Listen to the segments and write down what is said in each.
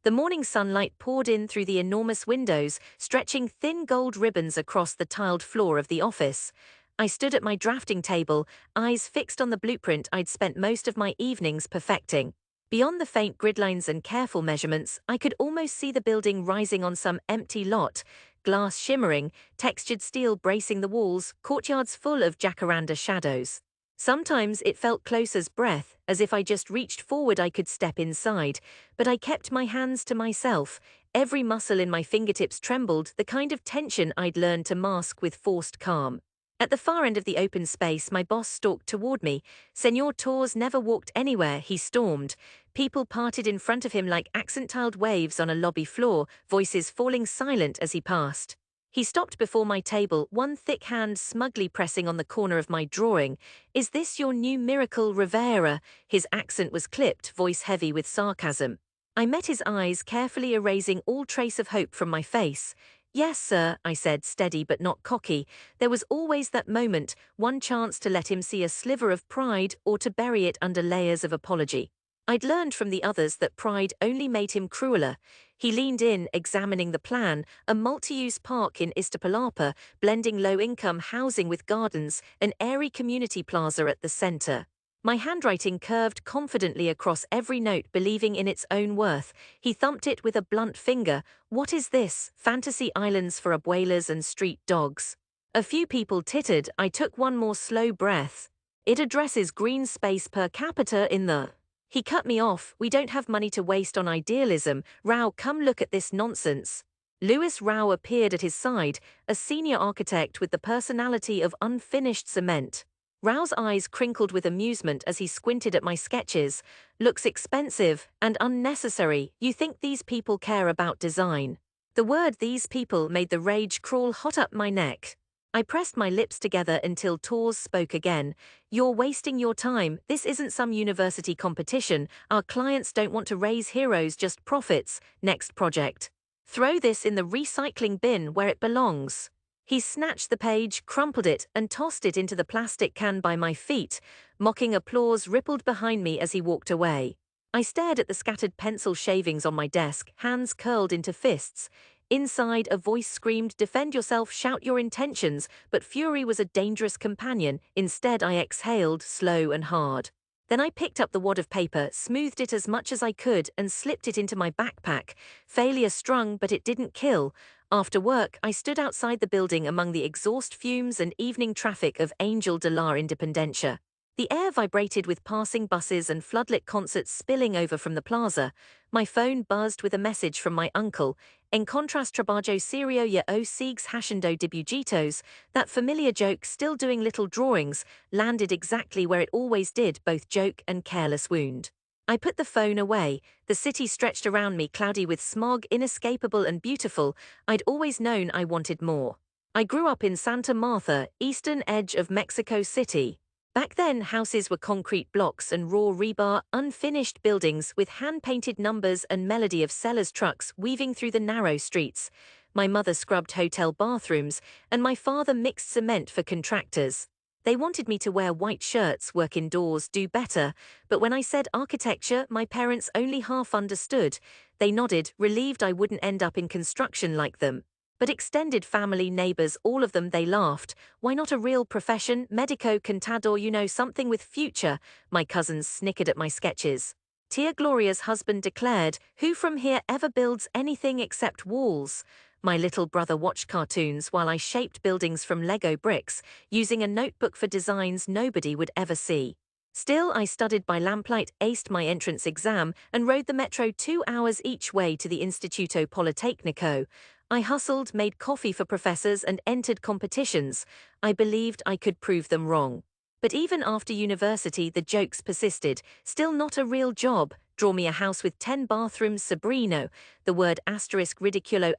The morning sunlight poured in through the enormous windows, stretching thin gold ribbons across the tiled floor of the office. I stood at my drafting table, eyes fixed on the blueprint I'd spent most of my evenings perfecting. Beyond the faint gridlines and careful measurements, I could almost see the building rising on some empty lot, glass shimmering, textured steel bracing the walls, courtyards full of jacaranda shadows. Sometimes it felt close as breath, as if I just reached forward I could step inside, but I kept my hands to myself. Every muscle in my fingertips trembled, the kind of tension I'd learned to mask with forced calm. At the far end of the open space, my boss stalked toward me. "Senor Torres never walked anywhere," he stormed. People parted in front of him like accent-tiled waves on a lobby floor, voices falling silent as he passed. He stopped before my table, one thick hand smugly pressing on the corner of my drawing. "Is this your new miracle, Rivera?" His accent was clipped, voice heavy with sarcasm. I met his eyes, carefully erasing all trace of hope from my face. "Yes, sir," I said, steady but not cocky. There was always that moment, one chance to let him see a sliver of pride or to bury it under layers of apology. I'd learned from the others that pride only made him crueler. He leaned in, examining the plan, a multi-use park in Iztapalapa, blending low-income housing with gardens, an airy community plaza at the center. My handwriting curved confidently across every note, believing in its own worth. He thumped it with a blunt finger. "What is this? Fantasy islands for abuelas and street dogs." A few people tittered. I took one more slow breath. "It addresses green space per capita in the..." He cut me off. "We don't have money to waste on idealism. Rao, come look at this nonsense." Louis Rao appeared at his side, a senior architect with the personality of unfinished cement. Rao's eyes crinkled with amusement as he squinted at my sketches. "Looks expensive and unnecessary. You think these people care about design?" The word "these people" made the rage crawl hot up my neck. I pressed my lips together until Torres spoke again. "You're wasting your time. This isn't some university competition. Our clients don't want to raise heroes, just profits. Next project. Throw this in the recycling bin where it belongs." He snatched the page, crumpled it, and tossed it into the plastic can by my feet. Mocking applause rippled behind me as he walked away. I stared at the scattered pencil shavings on my desk, hands curled into fists. Inside, a voice screamed, "Defend yourself, shout your intentions," but fury was a dangerous companion. Instead, I exhaled, slow and hard. Then I picked up the wad of paper, smoothed it as much as I could, and slipped it into my backpack. Failure strung, but it didn't kill. After work, I stood outside the building among the exhaust fumes and evening traffic of Angel de la Independencia. The air vibrated with passing buses and floodlit concerts spilling over from the plaza. My phone buzzed with a message from my uncle. "En contrast trabajo serio ya o sigues haciendo dibujitos." That familiar joke, "still doing little drawings," landed exactly where it always did, both joke and careless wound. I put the phone away. The city stretched around me, cloudy with smog, inescapable and beautiful. I'd always known I wanted more. I grew up in Santa Marta, eastern edge of Mexico City. Back then, houses were concrete blocks and raw rebar, unfinished buildings with hand-painted numbers and melody of sellers' trucks weaving through the narrow streets. My mother scrubbed hotel bathrooms, and my father mixed cement for contractors. They wanted me to wear white shirts, work indoors, do better, but when I said architecture, my parents only half understood. They nodded, relieved I wouldn't end up in construction like them. But extended family, neighbors, all of them, they laughed. "Why not a real profession? Medico, contador, something with future." My cousins snickered at my sketches. Tia Gloria's husband declared, "Who from here ever builds anything except walls?" My little brother watched cartoons while I shaped buildings from Lego bricks, using a notebook for designs nobody would ever see. Still, I studied by lamplight, aced my entrance exam, and rode the metro 2 hours each way to the Instituto Politecnico. I hustled, made coffee for professors, and entered competitions. I believed I could prove them wrong. But even after university, the jokes persisted. "Still not a real job. Draw me a house with 10 bathrooms, Sabrino." The word ridiculo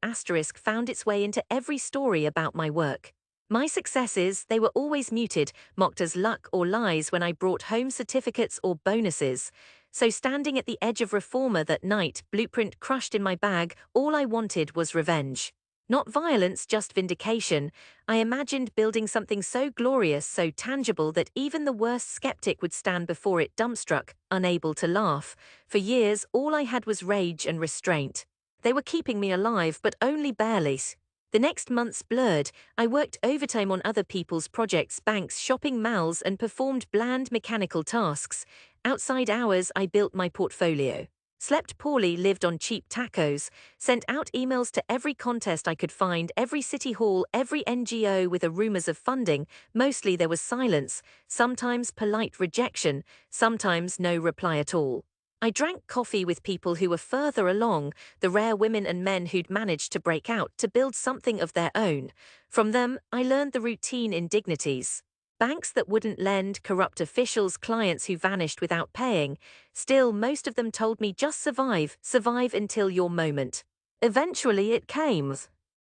found its way into every story about my work. My successes, they were always muted, mocked as luck or lies when I brought home certificates or bonuses. So standing at the edge of Reforma that night, blueprint crushed in my bag, all I wanted was revenge. Not violence, just vindication. I imagined building something so glorious, so tangible that even the worst skeptic would stand before it dumbstruck, unable to laugh. For years, all I had was rage and restraint. They were keeping me alive, but only barely. The next months blurred. I worked overtime on other people's projects, banks, shopping malls, and performed bland mechanical tasks. Outside hours, I built my portfolio. Slept poorly, lived on cheap tacos, sent out emails to every contest I could find, every city hall, every NGO with a rumors of funding. Mostly there was silence, sometimes polite rejection, sometimes no reply at all. I drank coffee with people who were further along, the rare women and men who'd managed to break out, to build something of their own. From them, I learned the routine indignities. Banks that wouldn't lend, corrupt officials, clients who vanished without paying. Still, most of them told me just survive, survive until your moment. Eventually it came.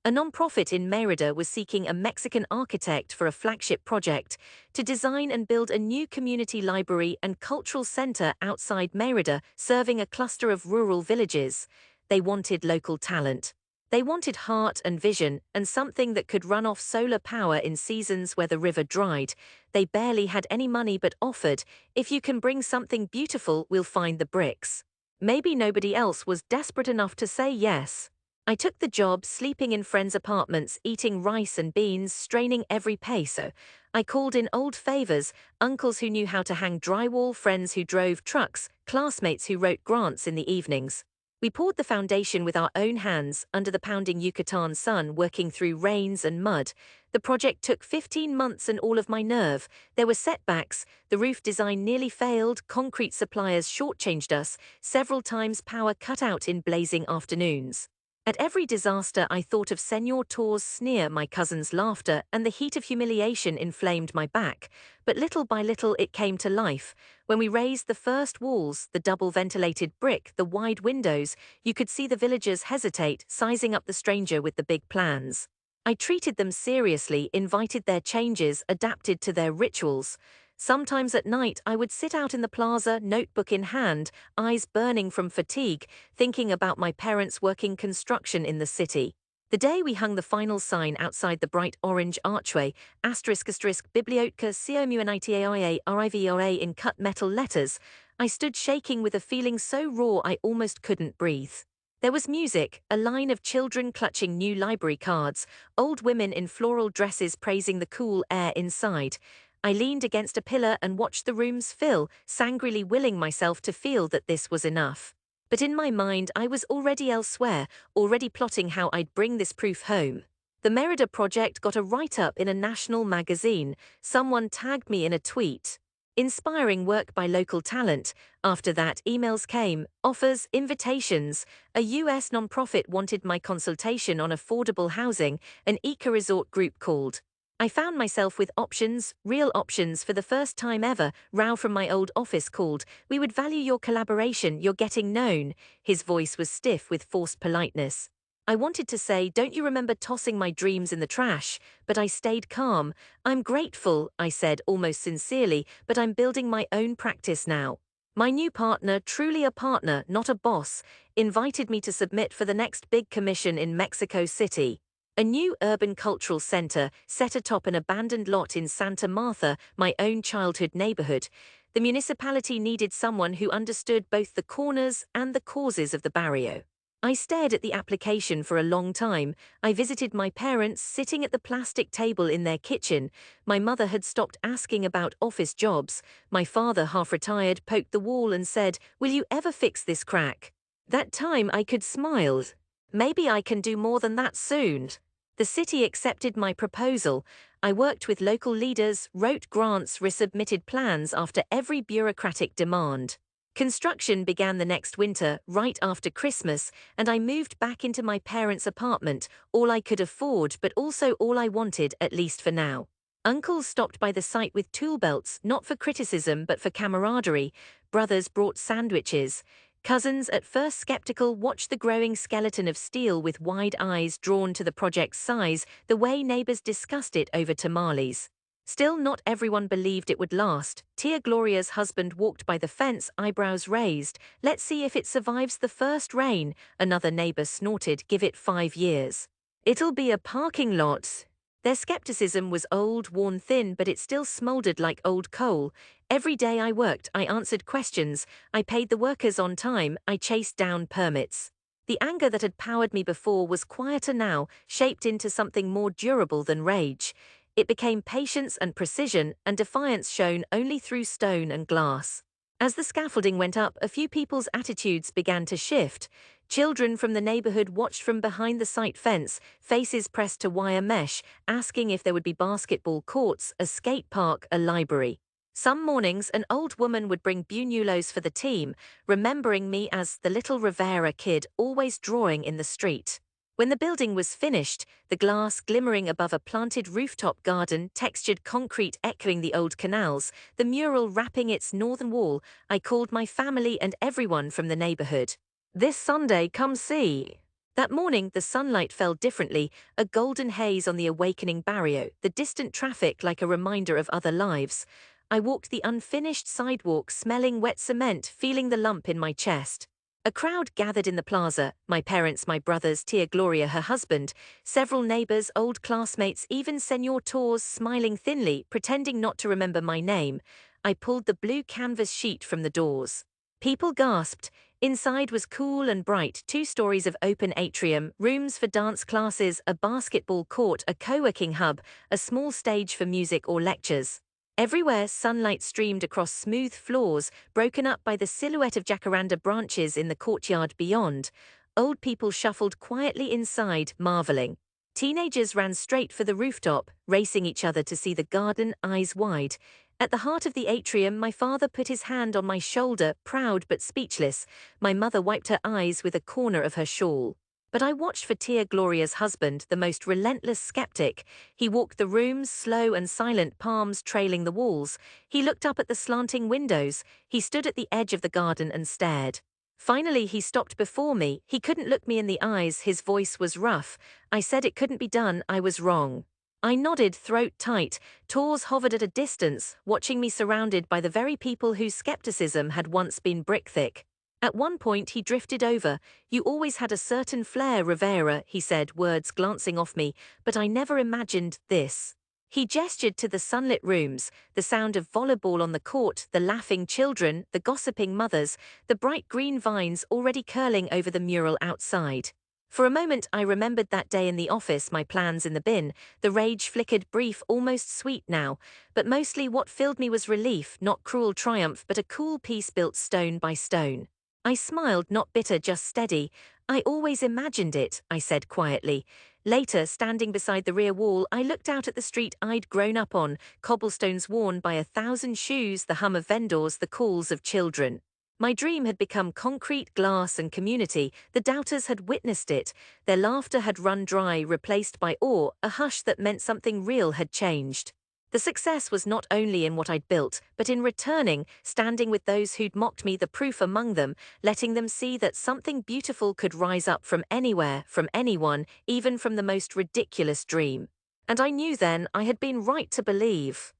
A nonprofit in Mérida was seeking a Mexican architect for a flagship project to design and build a new community library and cultural center outside Mérida, serving a cluster of rural villages. They wanted local talent. They wanted heart and vision, and something that could run off solar power in seasons where the river dried. They barely had any money but offered, "If you can bring something beautiful, we'll find the bricks." Maybe nobody else was desperate enough to say yes. I took the job, sleeping in friends' apartments, eating rice and beans, straining every peso. I called in old favors, uncles who knew how to hang drywall, friends who drove trucks, classmates who wrote grants in the evenings. We poured the foundation with our own hands, under the pounding Yucatan sun, working through rains and mud. The project took 15 months and all of my nerve. There were setbacks, the roof design nearly failed, concrete suppliers shortchanged us, several times power cut out in blazing afternoons. At every disaster I thought of Senor Tor's sneer, my cousin's laughter, and the heat of humiliation inflamed my back. But little by little it came to life. When we raised the first walls, the double-ventilated brick, the wide windows, you could see the villagers hesitate, sizing up the stranger with the big plans. I treated them seriously, invited their changes, adapted to their rituals. Sometimes at night I would sit out in the plaza, notebook in hand, eyes burning from fatigue, thinking about my parents working construction in the city. The day we hung the final sign outside the bright orange archway, **Biblioteca Comunitaria Rivera in cut metal letters, I stood shaking with a feeling so raw I almost couldn't breathe. There was music, a line of children clutching new library cards, old women in floral dresses praising the cool air inside. I leaned against a pillar and watched the rooms fill, sanguinely willing myself to feel that this was enough. But in my mind I was already elsewhere, already plotting how I'd bring this proof home. The Mérida project got a write-up in a national magazine. Someone tagged me in a tweet. Inspiring work by local talent. After that, emails came, offers, invitations. A US nonprofit wanted my consultation on affordable housing, an eco-resort group called. I found myself with options, real options for the first time ever. Rao from my old office called. "We would value your collaboration, you're getting known." His voice was stiff with forced politeness. I wanted to say, "Don't you remember tossing my dreams in the trash?" But I stayed calm. "I'm grateful," I said almost sincerely, "but I'm building my own practice now." My new partner, truly a partner, not a boss, invited me to submit for the next big commission in Mexico City. A new urban cultural center set atop an abandoned lot in Santa Martha, my own childhood neighborhood. The municipality needed someone who understood both the corners and the causes of the barrio. I stared at the application for a long time. I visited my parents, sitting at the plastic table in their kitchen. My mother had stopped asking about office jobs. My father, half retired, poked the wall and said, "Will you ever fix this crack?" That time I could smile. Maybe I can do more than that soon. The city accepted my proposal. I worked with local leaders, wrote grants, resubmitted plans after every bureaucratic demand. Construction began the next winter, right after Christmas, and I moved back into my parents' apartment, all I could afford but also all I wanted, at least for now. Uncles stopped by the site with tool belts, not for criticism but for camaraderie. Brothers brought sandwiches. Cousins, at first skeptical, watched the growing skeleton of steel with wide eyes drawn to the project's size, the way neighbors discussed it over tamales. Still, not everyone believed it would last. Tia Gloria's husband walked by the fence, eyebrows raised. "Let's see if it survives the first rain," another neighbor snorted. "Give it 5 years." It'll be a parking lot. Their skepticism was old, worn thin, but it still smoldered like old coal. Every day I worked, I answered questions, I paid the workers on time, I chased down permits. The anger that had powered me before was quieter now, shaped into something more durable than rage. It became patience and precision, and defiance shown only through stone and glass. As the scaffolding went up, a few people's attitudes began to shift. Children from the neighborhood watched from behind the site fence, faces pressed to wire mesh, asking if there would be basketball courts, a skate park, a library. Some mornings, an old woman would bring buñuelos for the team, remembering me as the little Rivera kid always drawing in the street. When the building was finished, the glass glimmering above a planted rooftop garden, textured concrete echoing the old canals, the mural wrapping its northern wall, I called my family and everyone from the neighborhood. This Sunday, come see. That morning, the sunlight fell differently, a golden haze on the awakening barrio, the distant traffic like a reminder of other lives. I walked the unfinished sidewalk, smelling wet cement, feeling the lump in my chest. A crowd gathered in the plaza, my parents, my brothers, Tia Gloria, her husband, several neighbors, old classmates, even Senor Torres smiling thinly, pretending not to remember my name. I pulled the blue canvas sheet from the doors. People gasped. Inside was cool and bright, 2 stories of open atrium, rooms for dance classes, a basketball court, a co-working hub, a small stage for music or lectures. Everywhere, sunlight streamed across smooth floors, broken up by the silhouette of jacaranda branches in the courtyard beyond. Old people shuffled quietly inside, marveling. Teenagers ran straight for the rooftop, racing each other to see the garden, eyes wide. At the heart of the atrium, my father put his hand on my shoulder, proud but speechless. My mother wiped her eyes with a corner of her shawl. But I watched for Tia Gloria's husband, the most relentless skeptic. He walked the rooms, slow and silent, palms trailing the walls. He looked up at the slanting windows. He stood at the edge of the garden and stared. Finally, he stopped before me. He couldn't look me in the eyes. His voice was rough. I said it couldn't be done. I was wrong. I nodded, throat tight. Torres hovered at a distance, watching me surrounded by the very people whose skepticism had once been brick thick. At one point he drifted over. You always had a certain flair, Rivera, he said, words glancing off me, but I never imagined this. He gestured to the sunlit rooms, the sound of volleyball on the court, the laughing children, the gossiping mothers, the bright green vines already curling over the mural outside. For a moment I remembered that day in the office, my plans in the bin. The rage flickered, brief, almost sweet now, but mostly what filled me was relief, not cruel triumph, but a cool peace built stone by stone. I smiled, not bitter, just steady. I always imagined it, I said quietly. Later, standing beside the rear wall, I looked out at the street I'd grown up on, cobblestones worn by 1,000 shoes, the hum of vendors, the calls of children. My dream had become concrete, glass, and community. The doubters had witnessed it. Their laughter had run dry, replaced by awe, a hush that meant something real had changed. The success was not only in what I'd built, but in returning, standing with those who'd mocked me, the proof among them, letting them see that something beautiful could rise up from anywhere, from anyone, even from the most ridiculous dream. And I knew then I had been right to believe.